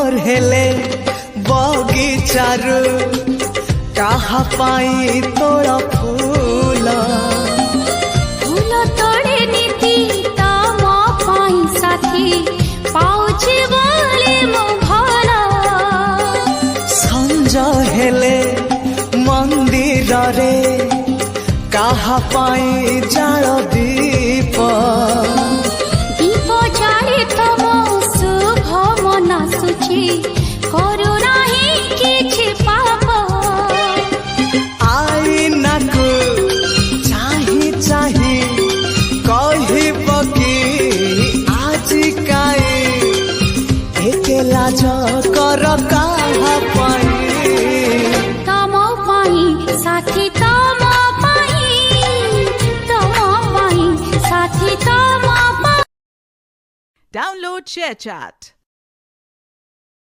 मोर हेले बगीचारू काहा पाई तोड़ा फूल फूल तोड़े नीति तम पाई साथी पाउछि बोली मो भला संज हेले मंदिर रे काहा पाई जाल दीप दीप जाले तम शुभ मन सुची करू नाही किछि पाप आई नाकु चाही चाही कहिब कि आज काई एके लाज कर काहा पाई तम पाई साथी तम पाई साथी तम पाई Download ShareChat.